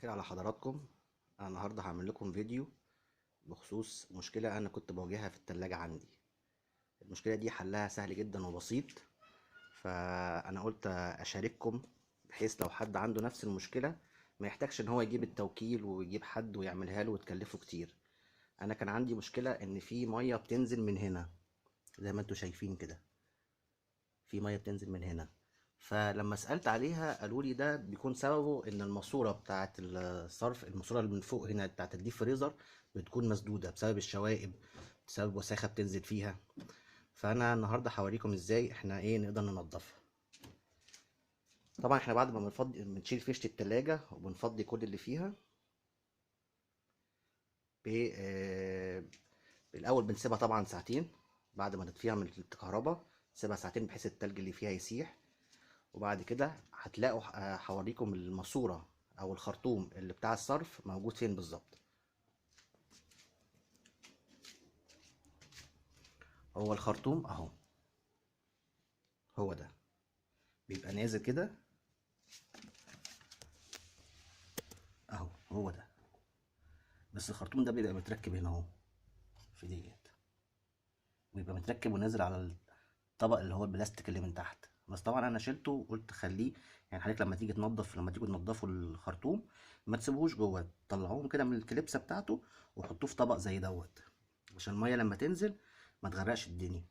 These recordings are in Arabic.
الخير على حضراتكم. انا النهارده هعمل لكم فيديو بخصوص مشكله انا كنت بواجهها في التلاجة عندي. المشكله دي حلها سهل جدا وبسيط، فانا قلت اشارككم بحيث لو حد عنده نفس المشكله ما يحتاجش ان هو يجيب التوكيل ويجيب حد ويعملها له وتكلفه كتير. انا كان عندي مشكله ان في ميه بتنزل من هنا، زي ما انتوا شايفين كده، في ميه بتنزل من هنا. فلما سألت عليها قالوا لي ده بيكون سببه ان الماسوره بتاعه الصرف، الماسوره اللي من فوق هنا بتاعه الديب فريزر بتكون مسدوده بسبب الشوائب، بسبب وساخه بتنزل فيها. فانا النهارده هوريكم ازاي احنا نقدر ننضفها. طبعا احنا بعد ما بنشيل فيشه التلاجة وبنفضي كل اللي فيها، الاول بنسيبها طبعا ساعتين. بعد ما نطفيها من الكهرباء نسيبها ساعتين بحيث التلج اللي فيها يسيح. وبعد كده هتلاقوا هوريكم الماسورة او الخرطوم اللي بتاع الصرف موجود فين بالظبط. هو الخرطوم اهو، هو ده بيبقى نازل كده اهو، هو ده. بس الخرطوم ده بيبقى متركب هنا اهو في ديت، بيبقى متركب ونازل على الطبق اللي هو البلاستيك اللي من تحت. بس طبعا انا شلته وقلت خليه، يعني حضرتك لما تيجي تنضفوا الخرطوم ما تسيبوهوش جوه، طلعوهم كده من الكليبسه بتاعته وحطوه في طبق زي دوت عشان الميه لما تنزل ما تغرقش الدنيا.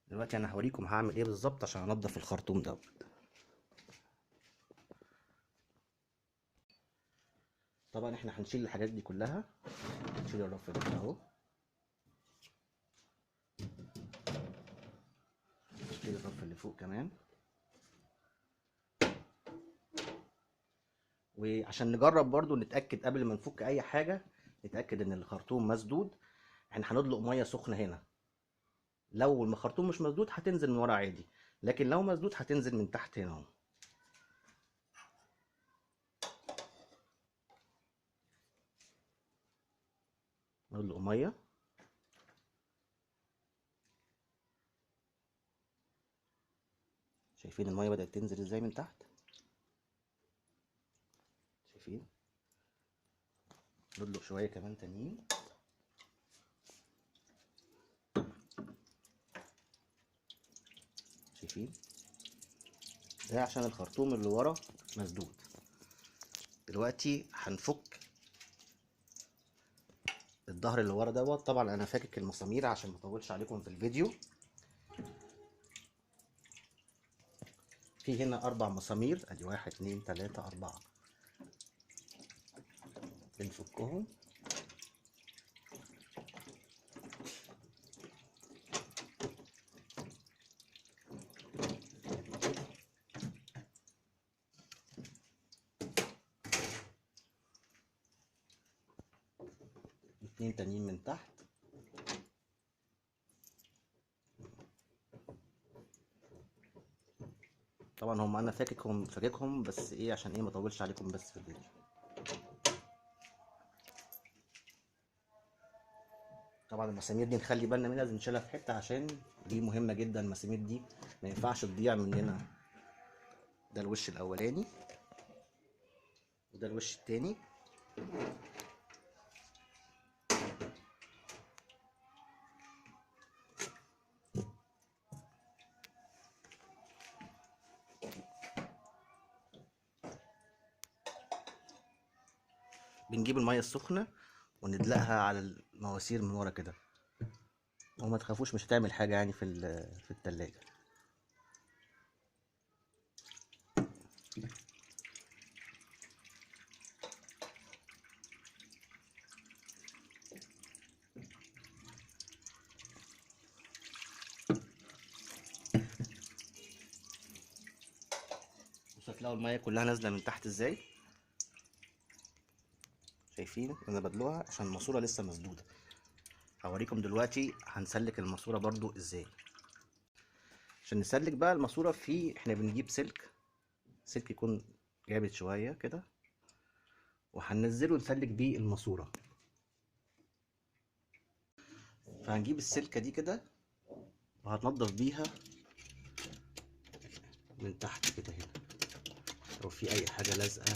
دلوقتي انا هوريكم هعمل ايه بالظبط عشان انضف الخرطوم دوت. طبعا احنا هنشيل الحاجات دي كلها، هنشيل الرف ده اهو، نشيل الرف اللي فوق كمان. وعشان نجرب برضو نتأكد قبل ما نفك اي حاجة، نتأكد ان الخرطوم مسدود، احنا هندلق مية سخنة هنا. لو الخرطوم مش مسدود هتنزل من ورا عادي، لكن لو مسدود هتنزل من تحت هنا اهو. ندلق مية، شايفين المية بدأت تنزل ازاي من تحت؟ شايفين؟ ندلق شوية كمان تانيين. شايفين؟ ده عشان الخرطوم اللي ورا مسدود. دلوقتي هنفك الظهر اللي ورا دوت. طبعا انا فاكك المسامير عشان ما اطولش عليكم في الفيديو. في هنا 4 مسامير، ادي 1 2 3 4، بنفكهم. اتنين تانيين من تحت. طبعا هم انا فاككهم بس عشان ما اطولش عليكم بس في الفيديو. طبعا المسامير دي نخلي بالنا منها، لازم نشيلها في حته عشان دي مهمه جدا. المسامير دي ما ينفعش تضيع مننا. ده الوش الاولاني وده الوش التاني. بنجيب الميه السخنه وندلقها على المواسير من ورا كده، وما تخافوش مش هتعمل حاجه يعني في التلاجة. بصوا هتلاقوا الميه كلها نازله من تحت ازاي. شايفين انا بدلوها عشان الماسوره لسه مسدوده. هوريكم دلوقتي هنسلك الماسوره برضو ازاي. عشان نسلك بقى الماسوره احنا بنجيب سلك يكون جامد شويه كده، وهننزله نسلك بيه الماسوره. فهنجيب السلكه دي كده وهتنضف بيها من تحت كده هنا، لو في اي حاجه لازقه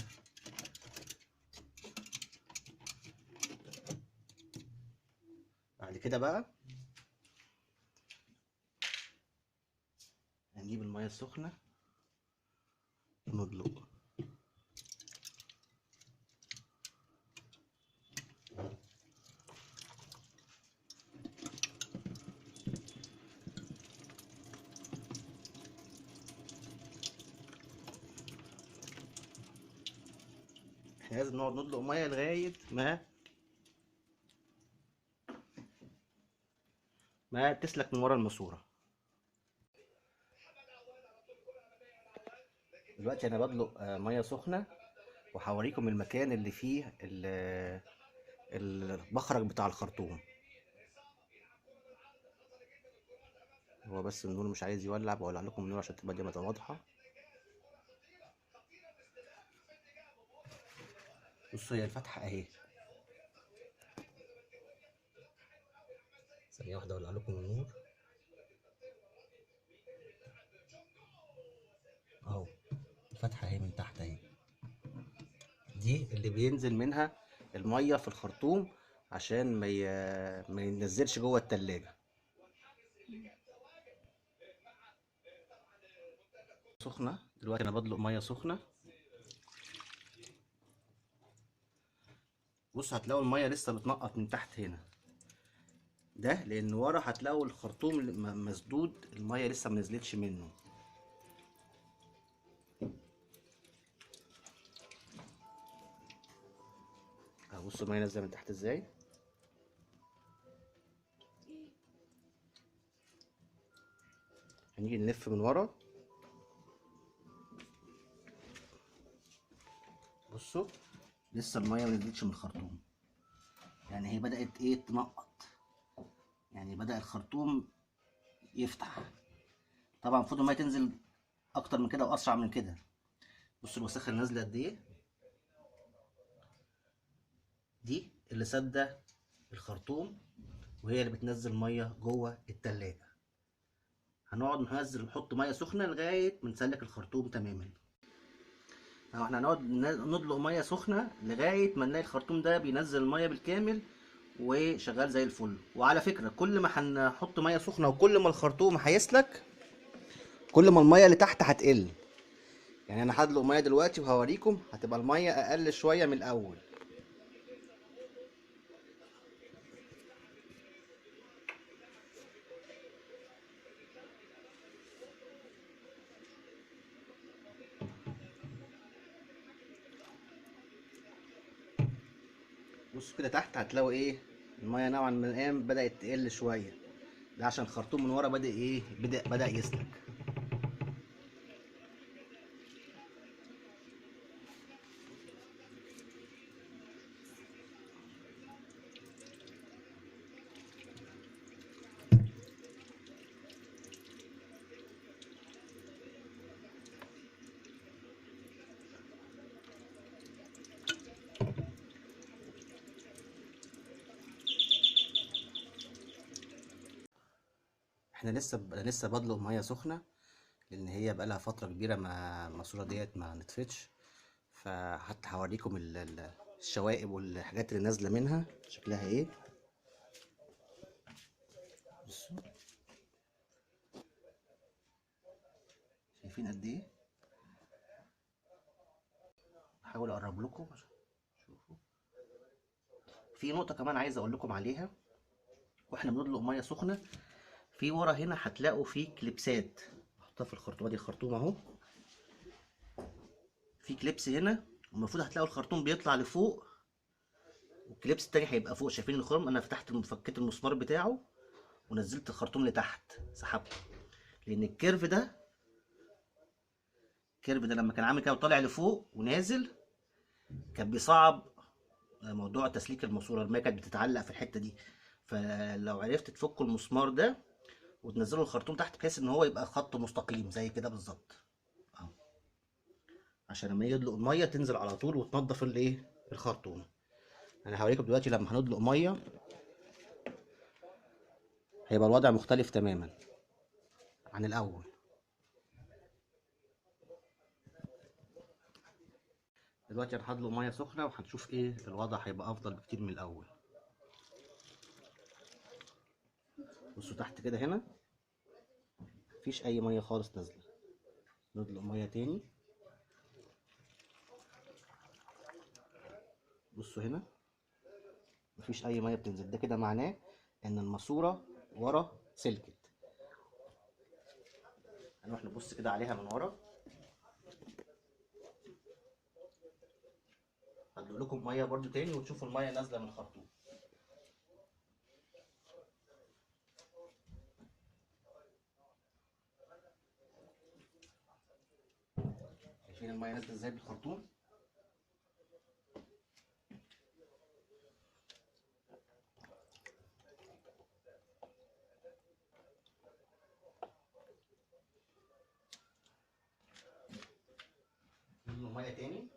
كده بقى هنجيب الميه السخنه ونطلق. احنا لازم نقعد ندلق ميه لغايه ما تسلك من ورا الماسوره. دلوقتي انا بدلق ميه سخنه، وهوريكم المكان اللي فيه المخرج بتاع الخرطوم. هو بس النور مش عايز يولع، بولع لكم النور عشان تبقى الدنيا واضحه. بصوا هي الفتحه اهي. ثانيه واحده اولع لكم النور اهو. الفتحه اهي من تحت اهي، دي اللي بينزل منها الميه في الخرطوم عشان ما ينزلش جوه التلاجة. سخنه. دلوقتي انا بدلق ميه سخنه. بص هتلاقوا الميه لسه بتنقط من تحت هنا، ده لان ورا هتلاقوا الخرطوم مسدود، الميه لسه ما نزلتش منه. بصوا الميه نازله من تحت ازاي. هنيجي نلف من ورا. بصوا لسه الميه ما نزلتش من الخرطوم، يعني هي بدات ايه تنقط، يعني بدا الخرطوم يفتح. طبعا المفروض الميه تنزل اكتر من كده واسرع من كده. بصوا الوساخه اللي نازله قد ايه، دي اللي سادة الخرطوم وهي اللي بتنزل ميه جوه التلاجة. هنقعد نحط ميه سخنه لغايه ما نسلك الخرطوم تماما. احنا هنقعد ندلق ميه سخنه لغايه ما نلاقي الخرطوم ده بينزل الميه بالكامل وشغال زي الفل. وعلى فكره كل ما هنحط ميه سخنه وكل ما الخرطوم هيسلك، كل ما الميه اللي تحت هتقل. يعني انا هدلق ميه دلوقتي وهوريكم هتبقى الميه اقل شويه من الاول. بصوا كده تحت هتلاقوا ايه، الميه نوعا ما الان بدات تقل شويه، ده عشان الخرطوم من ورا بدأ ايه بدأ يسلك. احنا لسه بدلق ميه سخنه، لان هي بقالها فتره كبيره ما الماسوره ديت ما نطفتش. فحتى هوريكم الشوائب والحاجات اللي نازله منها شكلها ايه. بصوا شايفين قد ايه. هحاول اقرب لكم عشان تشوفوا. في نقطه كمان عايز اقول لكم عليها، واحنا بندلق ميه سخنه في ورا هنا هتلاقوا في كليبسات محطوطه في الخرطوم. دي الخرطوم اهو، في كليبس هنا، والمفروض هتلاقوا الخرطوم بيطلع لفوق والكليبس التاني هيبقى فوق. شايفين الخرم؟ انا فتحت فكيت المسمار بتاعه ونزلت الخرطوم لتحت سحبته، لان الكيرف ده لما كان عامل كده وطالع لفوق ونازل كان بيصعب موضوع تسليك الماسوره. المايه كانت بتتعلق في الحته دي. فلو عرفت تفكوا المسمار ده وتنزلوا الخرطوم تحت بحيث ان هو يبقى خط مستقيم زي كده بالظبط اهو، عشان لما يدلق الميه تنزل على طول وتنضف الايه الخرطوم. انا هوريكم دلوقتي لما هندلق ميه هيبقى الوضع مختلف تماما عن الاول. دلوقتي انا هدلق ميه سخنه وهنشوف ايه الوضع هيبقى افضل بكتير من الاول. بصوا تحت كده هنا مفيش اي ميه خالص نازله. ندلق ميه تاني. بصوا هنا مفيش اي ميه بتنزل، ده كده معناه ان الماسوره ورا سلكت. هنروح نبص كده عليها من ورا. هدلق لكم ميه برضو تاني وتشوفوا الميه نازله من الخرطوم. شايفين الميه نازله ازاي بالخرطوم؟ ندلق ميه تاني.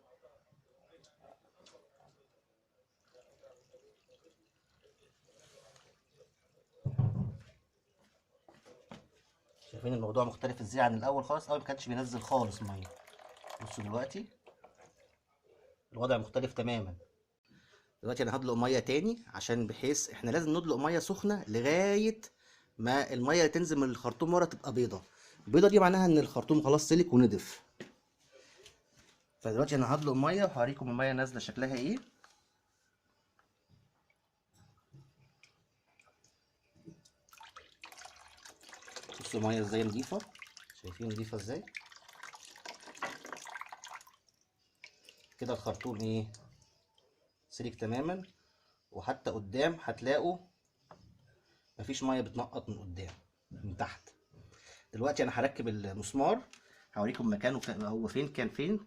شايفين الموضوع مختلف ازاي عن الاول خالص؟ الاول ما كانش بينزل خالص ميه. بصوا دلوقتي الوضع مختلف تماما. دلوقتي انا هدلق ميه تاني، عشان بحيث احنا لازم ندلق ميه سخنه لغايه ما الميه اللي تنزل من الخرطوم ورا تبقى بيضه. البيضه دي معناها ان الخرطوم خلاص سلك ونضف. فدلوقتي انا هدلق ميه وهوريكم الميه نازله شكلها ايه. بصوا الميه ازاي نضيفه، شايفين نضيفه ازاي؟ كده الخرطوم ايه، سلك تماما. وحتى قدام هتلاقوا مفيش ميه بتنقط من قدام من تحت. دلوقتي انا هركب المسمار، هوريكم مكانه هو فين، كان فين.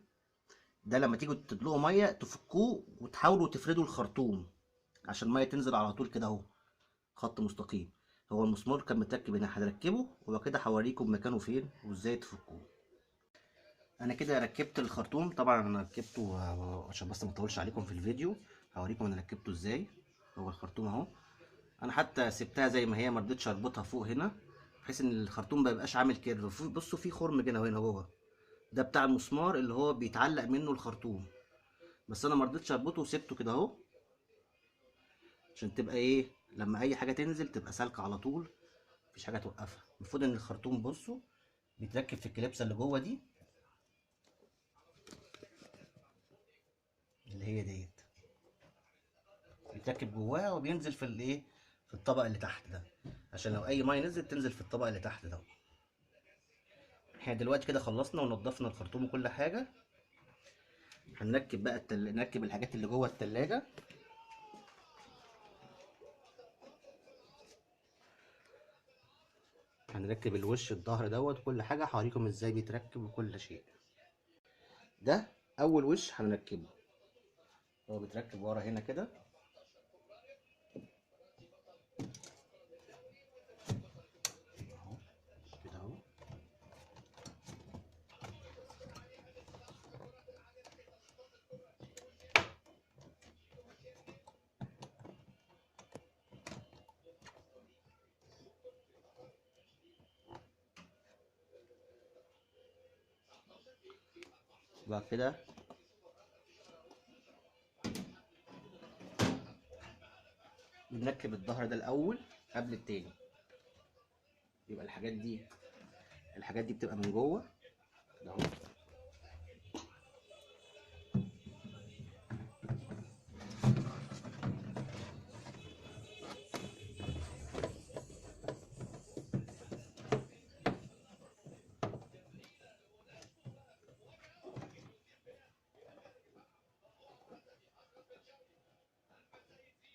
ده لما تيجوا تدلقوا ميه تفكوه وتحاولوا تفردوا الخرطوم عشان الميه تنزل على طول كده اهو، خط مستقيم. هو المسمار كان متركب هنا، هنركبه وكده هوريكم مكانه فين وازاي تفكوه. انا كده ركبت الخرطوم. طبعا انا ركبته عشان بس ما اطولش عليكم في الفيديو، هوريكم انا ركبته ازاي. هو الخرطوم اهو. انا حتى سبتها زي ما هي، ما رضيتش اربطها فوق هنا بحيث ان الخرطوم ما يبقاش عامل كيرف. بصوا في خرم هنا وهنا جوه، ده بتاع المسمار اللي هو بيتعلق منه الخرطوم. بس انا ما رضيتش اربطه وسبته كده اهو، عشان تبقى ايه، لما اي حاجه تنزل تبقى سالكه على طول، مفيش حاجه توقفها. المفروض ان الخرطوم بصوا بيتركب في الكليبسه اللي جوه دي، اللي هي ديت، بيتركب جواها وبينزل في الايه، في الطبق اللي تحت ده، عشان لو اي ميه نزلت تنزل في الطبق اللي تحت ده. احنا دلوقتي كده خلصنا ونضفنا الخرطوم وكل حاجه. هنركب بقى نركب الحاجات اللي جوه التلاجة. هنركب الوش الظهر دوت كل حاجه، هوريكم ازاي بيتركب وكل شيء. ده اول وش هنركبه، هو بيتركب ورا هنا كده اهو، كده اهو. بعد كده بنركب الظهر ده الاول قبل التاني. يبقى الحاجات دي بتبقى من جوه كده اهو.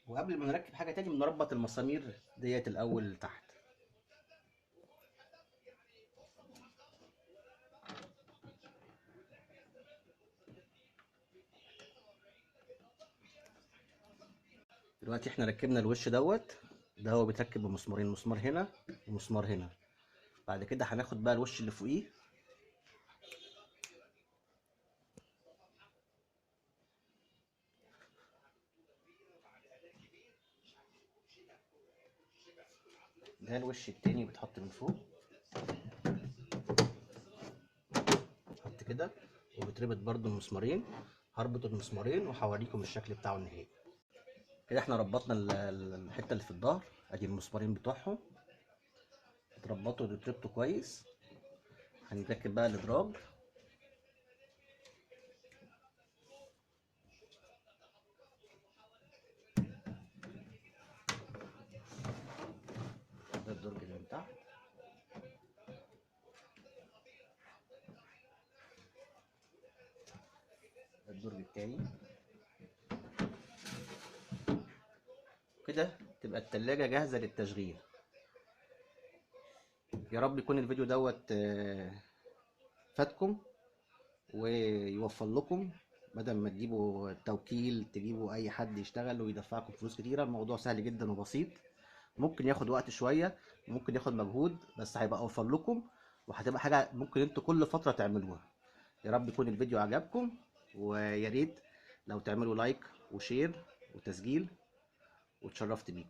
وقبل ما نركب حاجه تاني بنربط المسامير ديت الاول تحت. دلوقتي احنا ركبنا الوش دوت، ده هو بيتركب بمسمارين، مسمار هنا ومسمار هنا. بعد كده هناخد بقى الوش اللي فوقيه، ده الوش التاني بيتحط من فوق، حط كده وبيتربط برضو المسمارين. هربط المسمارين وهوريكم الشكل بتاعه النهائي. كده احنا ربطنا الحته اللي في الظهر، ادي المسمارين بتوعهم. تربطه وتربطه كويس. هنركب بقى الادراج. ده الدرج اللي من تحت. ده الدرج التاني. كده تبقى التلاجة جاهزة للتشغيل. يا رب يكون الفيديو دوت فاتكم ويوفر لكم، بدل ما تجيبوا توكيل تجيبوا اي حد يشتغل ويدفعكم فلوس كتيرة. الموضوع سهل جدا وبسيط، ممكن ياخد وقت شوية، ممكن ياخد مجهود، بس هيبقى اوفر لكم وهتبقى حاجة ممكن انتوا كل فترة تعملوها. يا رب يكون الفيديو عجبكم، ويا ريت لو تعملوا لايك وشير وتسجيل، واتشرفت بيكم.